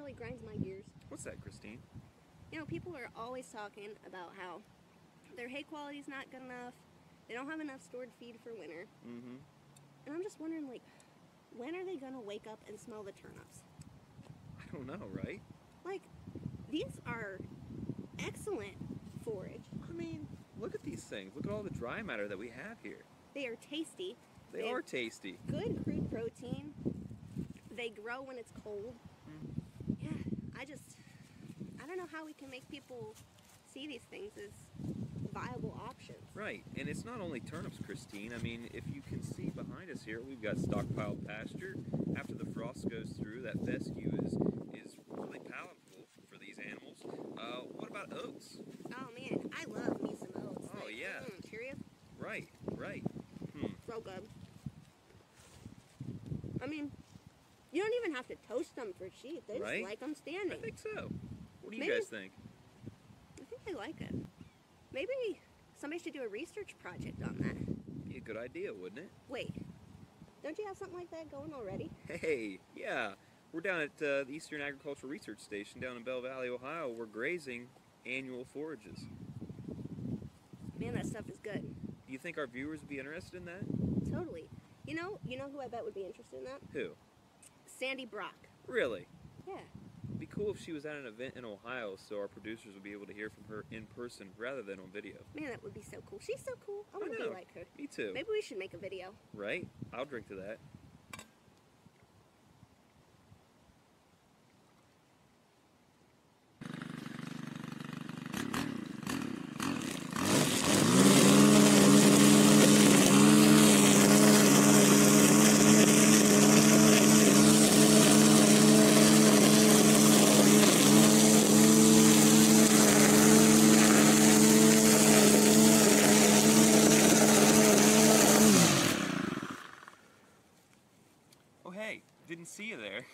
really grinds my gears. What's that, Christine? You know, people are always talking about how their hay quality is not good enough. They don't have enough stored feed for winter. Mm-hmm. And I'm just wondering, like, when are they going to wake up and smell the turnips? I don't know, right? Like, these are excellent forage. I mean, look at these things. Look at all the dry matter that we have here. They are tasty. They are tasty. Good crude protein. They grow when it's cold. Mm. Yeah, I don't know how we can make people see these things as viable options. Right, and it's not only turnips, Christine. I mean, if you can see behind us here, we've got stockpiled pasture. After the frost goes through, that fescue is really palatable for these animals. What about oats? Oh man, I love me some oats. Oh, like, yeah. Cheerios. Right. So good. I mean, you don't even have to toast them for sheep. They just like them standing. I think so. What do you Maybe, guys think? I think they like it. Maybe somebody should do a research project on that. Be a good idea, wouldn't it? Wait, don't you have something like that going already? Hey, yeah. We're down at the Eastern Agricultural Research Station down in Bell Valley, Ohio. We're grazing annual forages. Man, that stuff is good. Do you think our viewers would be interested in that? Totally. You know who I bet would be interested in that? Who? Sandi Brock. Really? Yeah. It'd be cool if she was at an event in Ohio so our producers would be able to hear from her in person rather than on video. Man, that would be so cool. She's so cool. I want to be like her. Me too. Maybe we should make a video. Right? I'll drink to that. Oh hey, didn't see you there.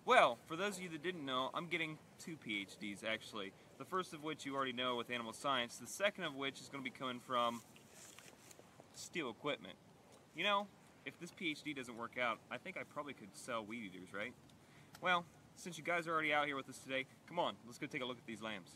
Well, for those of you that didn't know, I'm getting 2 PhDs actually. The first of which you already know with animal science, the second of which is going to be coming from steel equipment. You know, if this PhD doesn't work out, I think I probably could sell weed eaters, right? Well, since you guys are already out here with us today, come on, let's go take a look at these lambs.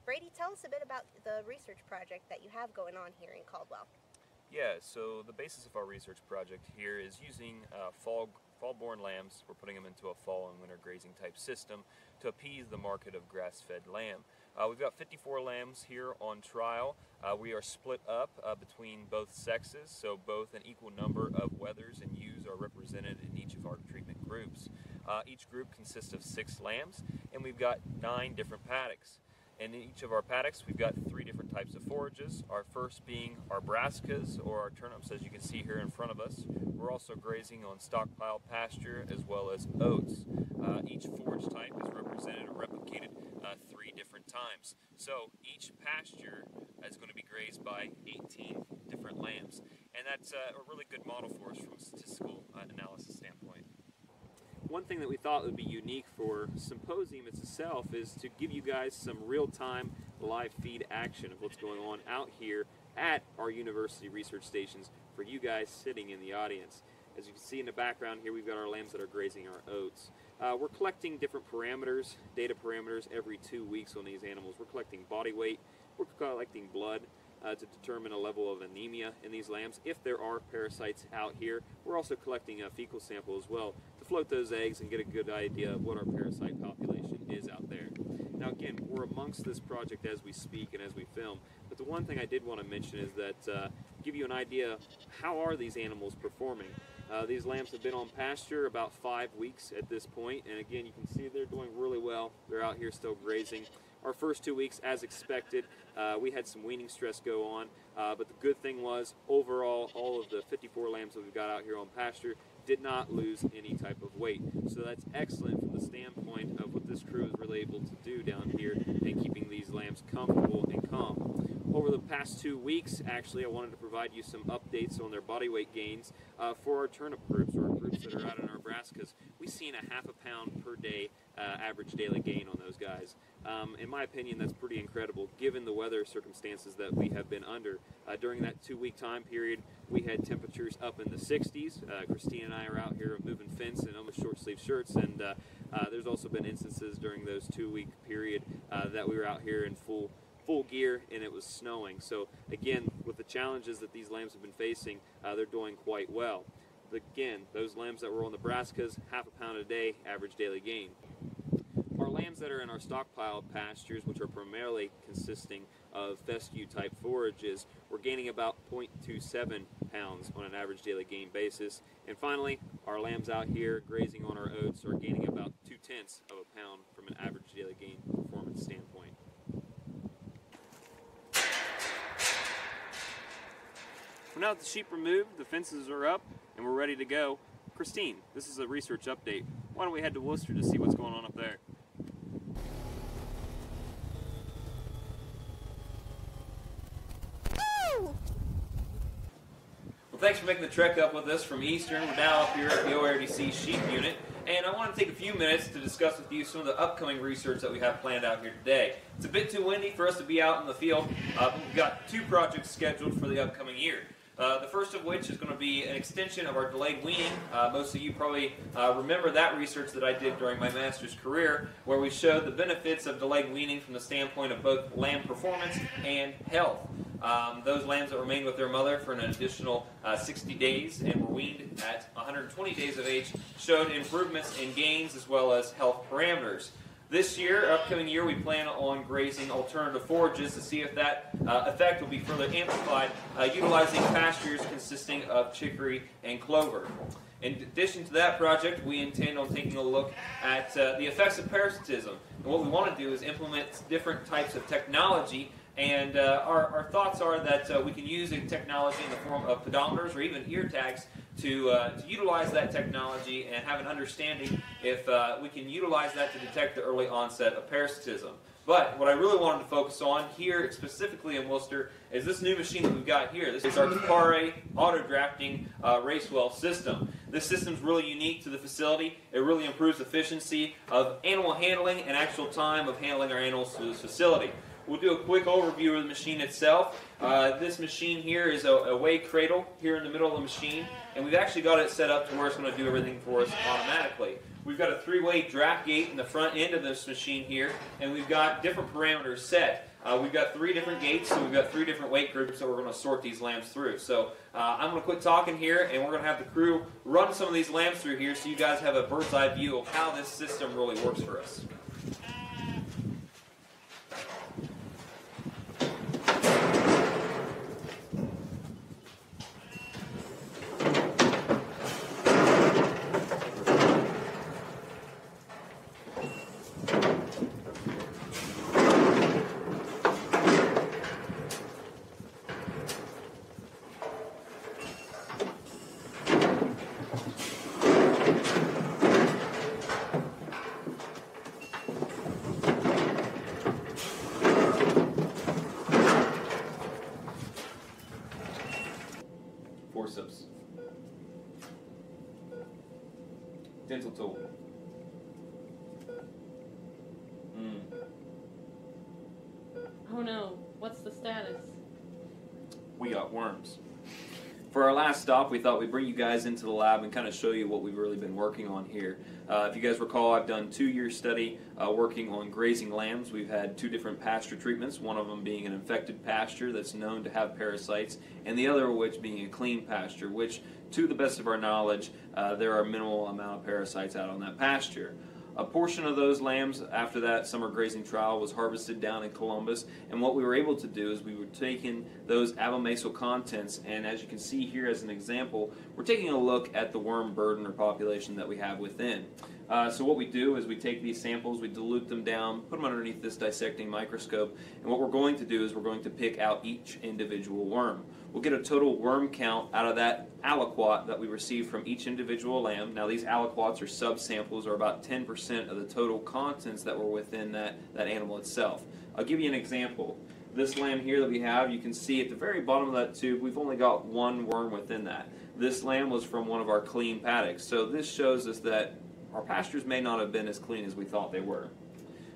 Brady, tell us a bit about the research project that you have going on here in Caldwell. Yeah, so the basis of our research project here is using fall-born lambs. We're putting them into a fall and winter grazing type system to appease the market of grass-fed lamb. We've got 54 lambs here on trial. We are split up between both sexes, so both an equal number of wethers and ewes are represented in each of our treatment groups. Each group consists of 6 lambs, and we've got 9 different paddocks. And in each of our paddocks, we've got 3 different types of forages. Our first being our brassicas, or our turnips, as you can see here in front of us. We're also grazing on stockpiled pasture as well as oats. Each forage type is represented or replicated 3 different times. So each pasture is going to be grazed by 18 different lambs. And that's a really good model for us from a statistical analysis standpoint. One thing that we thought would be unique for Symposium itself is to give you guys some real-time live feed action of what's going on out here at our university research stations for you guys sitting in the audience. As you can see in the background here, we've got our lambs that are grazing our oats. We're collecting different parameters, data parameters, every 2 weeks on these animals. We're collecting body weight, we're collecting blood, to determine a level of anemia in these lambs. If there are parasites out here, we're also collecting a fecal sample as well to float those eggs and get a good idea of what our parasite population is out there. Now again, we're amongst this project as we speak and as we film, but the one thing I did want to mention is that give you an idea, how are these animals performing? These lambs have been on pasture about 5 weeks at this point, and again you can see they're doing really well. They're out here still grazing. Our first 2 weeks, as expected, we had some weaning stress go on, but the good thing was, overall, all of the 54 lambs that we've got out here on pasture did not lose any type of weight. So that's excellent from the standpoint of what this crew is really able to do down here in keeping these lambs comfortable and calm. Over the past 2 weeks, actually, I wanted to provide you some updates on their body weight gains for our turnip groups, or our groups that are out in our brassicas. We've seen a ½ a pound per day average daily gain on those guys. In my opinion, that's pretty incredible given the weather circumstances that we have been under. During that 2-week time period, we had temperatures up in the 60s. Christine and I are out here moving fence in almost short sleeve shirts, and there's also been instances during those 2-week period that we were out here in full gear and it was snowing. So again, with the challenges that these lambs have been facing, they're doing quite well. Again, those lambs that were on Nebraska's half a pound a day average daily gain. Our lambs that are in our stockpile pastures, which are primarily consisting of fescue type forages, we're gaining about 0.27 pounds on an average daily gain basis. And finally, our lambs out here grazing on our oats are gaining about 0.2 of a pound from an average daily gain performance standpoint. Well, now that the sheep removed, the fences are up, and we're ready to go. Christine, this is a research update. Why don't we head to Wooster to see what's going on up there? Well, thanks for making the trek up with us from Eastern. We're now up here at the ORDC sheep unit, and I want to take a few minutes to discuss with you some of the upcoming research that we have planned out here today. It's a bit too windy for us to be out in the field, but we've got 2 projects scheduled for the upcoming year. The first of which is going to be an extension of our delayed weaning. Most of you probably remember that research that I did during my master's career, where we showed the benefits of delayed weaning from the standpoint of both lamb performance and health. Those lambs that remained with their mother for an additional 60 days and were weaned at 120 days of age showed improvements in gains as well as health parameters. This year, upcoming year, we plan on grazing alternative forages to see if that effect will be further amplified, utilizing pastures consisting of chicory and clover. In addition to that project, we intend on taking a look at the effects of parasitism. And what we want to do is implement different types of technology, and our thoughts are that we can use a technology in the form of pedometers or even ear tags to utilize that technology and have an understanding if we can utilize that to detect the early onset of parasitism. But what I really wanted to focus on here, specifically in Wooster, is this new machine that we've got here. This is our Capare auto-drafting racewell system. This system is really unique to the facility. It really improves efficiency of animal handling and actual time of handling our animals to this facility. We'll do a quick overview of the machine itself. This machine here is a weigh cradle here in the middle of the machine, and we've actually got it set up to where it's going to do everything for us automatically. We've got a 3-way draft gate in the front end of this machine here, and we've got different parameters set. We've got 3 different gates, so we've got 3 different weight groups that we're going to sort these lambs through. So I'm going to quit talking here, and we're going to have the crew run some of these lambs through here so you guys have a bird's eye view of how this system really works for us. Forceps. Dental tool. Oh no, what's the status? We got worms. For our last stop, we thought we'd bring you guys into the lab and kind of show you what we've really been working on here. If you guys recall, I've done 2-year study working on grazing lambs. We've had 2 different pasture treatments, one of them being an infected pasture that's known to have parasites, and the other of which being a clean pasture, which, to the best of our knowledge, there are minimal amount of parasites out on that pasture. A portion of those lambs after that summer grazing trial was harvested down in Columbus, and what we were able to do is we were taking those abomasal contents, and as you can see here as an example, we're taking a look at the worm burden or population that we have within. So what we do is we take these samples, we dilute them down, put them underneath this dissecting microscope, and what we're going to do is we're going to pick out each individual worm. We'll get a total worm count out of that aliquot that we received from each individual lamb. Now these aliquots or subsamples are about 10% of the total contents that were within that animal itself. I'll give you an example. This lamb here that we have, you can see at the very bottom of that tube, we've only got 1 worm within that. This lamb was from one of our clean paddocks. So this shows us that our pastures may not have been as clean as we thought they were.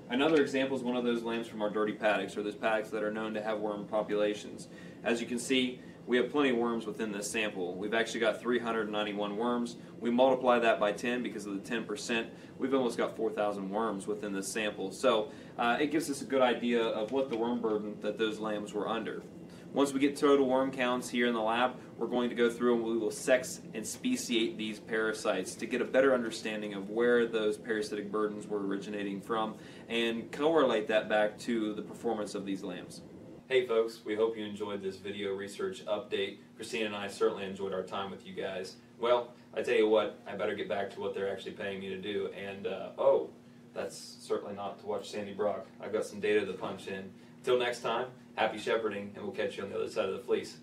Another example is one of those lambs from our dirty paddocks, or those paddocks that are known to have worm populations. As you can see, we have plenty of worms within this sample. We've actually got 391 worms. We multiply that by 10 because of the 10%. We've almost got 4,000 worms within this sample. So it gives us a good idea of what the worm burden that those lambs were under. Once we get total worm counts here in the lab, we're going to go through and we will sex and speciate these parasites to get a better understanding of where those parasitic burdens were originating from and correlate that back to the performance of these lambs. Hey folks, we hope you enjoyed this video research update. Christine and I certainly enjoyed our time with you guys. Well, I tell you what, I better get back to what they're actually paying me to do, and oh, that's certainly not to watch Sandi Brock. I've got some data to punch in. Until next time, happy shepherding, and we'll catch you on the other side of the fleece.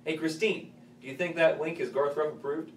Hey Christine, do you think that link is Garth Rupp approved?